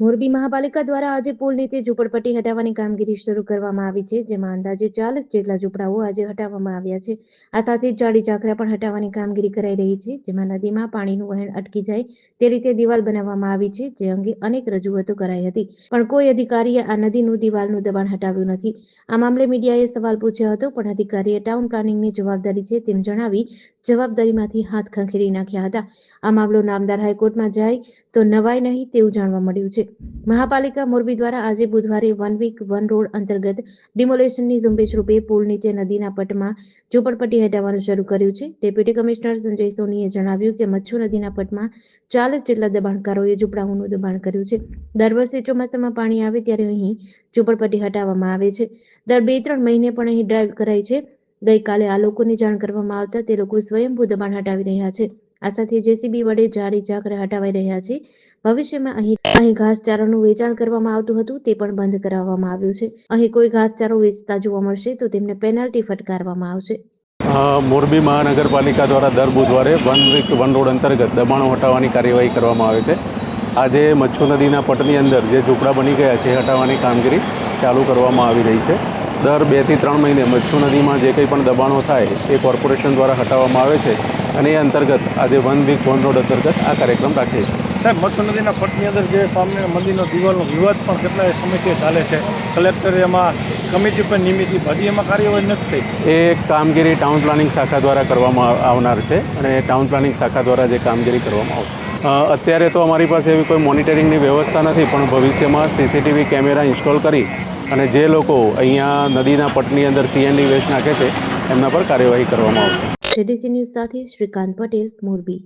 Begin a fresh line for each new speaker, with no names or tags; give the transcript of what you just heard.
મોરબી મહાપાલિકા દ્વારા આજે પુલ નીચે ઝૂંપડપટ્ટી હટાવવાની કામગીરી શરૂ કરવામાં આવી છે, જેમાં અંદાજે 40 જેટલા ઝૂંપડાઓ આજે હટાવવામાં આવ્યા છે। આ સાથે જાડી ઝાકરા પણ હટાવવાની કામગીરી કરાઈ રહી છે, જેમાં નદીમાં પાણીનું વહેણ અટકી જાય તે રીતે દિવાલ બનાવવામાં આવી છે, જે અંગે અનેક રજૂઆતો કરાઈ હતી, પણ કોઈ અધિકારીએ આ નદીનું દિવાલનું દબાણ હટાવ્યું નથી। આ મામલે મીડિયાએ સવાલ પૂછ્યો હતો, પણ અધિકારીએ ટાઉન પ્લાનિંગની જવાબદારી છે તેમ જણાવી જવાબદારીમાંથી હાથ ખંખેરી નાખ્યા હતા। આ મામલો નામદાર હાઈકોર્ટમાં જાય તો નવાય નહીં તેવું જાણવા મળ્યું છે। મહાપાલિકા મોરબી દ્વારા આજે બુધવારે વન વીક વન રોડ અંતર્ગત ડિમોલેશનની ઝુંબેશ રૂપે પુલ નીચે નદીના પટમાં ઝૂંપડપટ્ટી હટાવવાનું શરૂ કર્યું છે। ડેપ્યુટી કમિશનર સંજય સોનીએ જણાવ્યું કે મચ્છુ નદીના પટમાં 40 જેટલા દબાણકારોએ ઝૂંપડાઓનું દબાણ કર્યું છે। દર વર્ષે ચોમાસામાં પાણી આવે ત્યારે અહીં ઝૂંપડપટ્ટી હટાવવામાં આવે છે। દર 2-3 મહિને પણ અહીં ડ્રાઈવ કરાય છે। ગઈકાલે આ લોકોની જાણ કરવામાં આવતા તે લોકો સ્વયંભૂ દબાણ હટાવી રહ્યા છે। આ સાથે જેસીબી વડે જાડી ઝાકરા હટાવાઈ રહ્યા છે। ભવિષ્યમાં અહીં ઘાસચારાનું વેચાણ કરવામાં આવતું હતું તે પણ બંધ કરાવવામાં આવ્યું છે। અહીં કોઈ ઘાસચારો વેચતા જોવા મળશે તો તેમને પેનલ્ટી ફટકારવામાં આવશે।
મોરબી મહાનગરપાલિકા દ્વારા દર બુધવારે વન વીક વન રોડ અંતર્ગત દબાણો હટાવવાની કાર્યવાહી કરવામાં આવે છે। આજે મચ્છુ નદીના પટની અંદર જે ઝૂંપડા બની ગયા છે એ હટાવવાની કામગીરી ચાલુ કરવામાં આવી રહી છે। દર 2 થી 3 મહિને મચ્છુ નદીમાં જે કંઈ પણ દબાણો થાય એ કોર્પોરેશન દ્વારા હટાવવામાં આવે છે અને એ અંતર્ગત આજે વન વીક વન રોડ અંતર્ગત આ કાર્યક્રમ રાખીએ છીએ।
સાહેબ, મચ્છુ નદીના પટની અંદર જે સામે મંદિરનો દિવાલનો વિવાદ પણ કેટલાય સમયથી ચાલે છે। કલેક્ટરે એમાં કમિટી પણ નિયમિત હજી એમાં કાર્યવાહી નથી થઈ।
એ કામગીરી ટાઉન પ્લાનિંગ શાખા દ્વારા કરવામાં આવનાર છે અને ટાઉન પ્લાનિંગ શાખા દ્વારા જે કામગીરી કરવામાં આવશે। અત્યારે તો અમારી પાસે એવી કોઈ મોનિટરિંગની વ્યવસ્થા નથી, પણ ભવિષ્યમાં સીસીટીવી કેમેરા ઇન્સ્ટોલ કરી અને જે લોકો અહીંયા નદીના પટની અંદર સીએનડી વેસ્ટ નાખે છે એમના પર કાર્યવાહી કરવામાં આવશે।
જેડીસી ન્યૂઝ સાથે શ્રીકાંત પટેલ, મોરબી।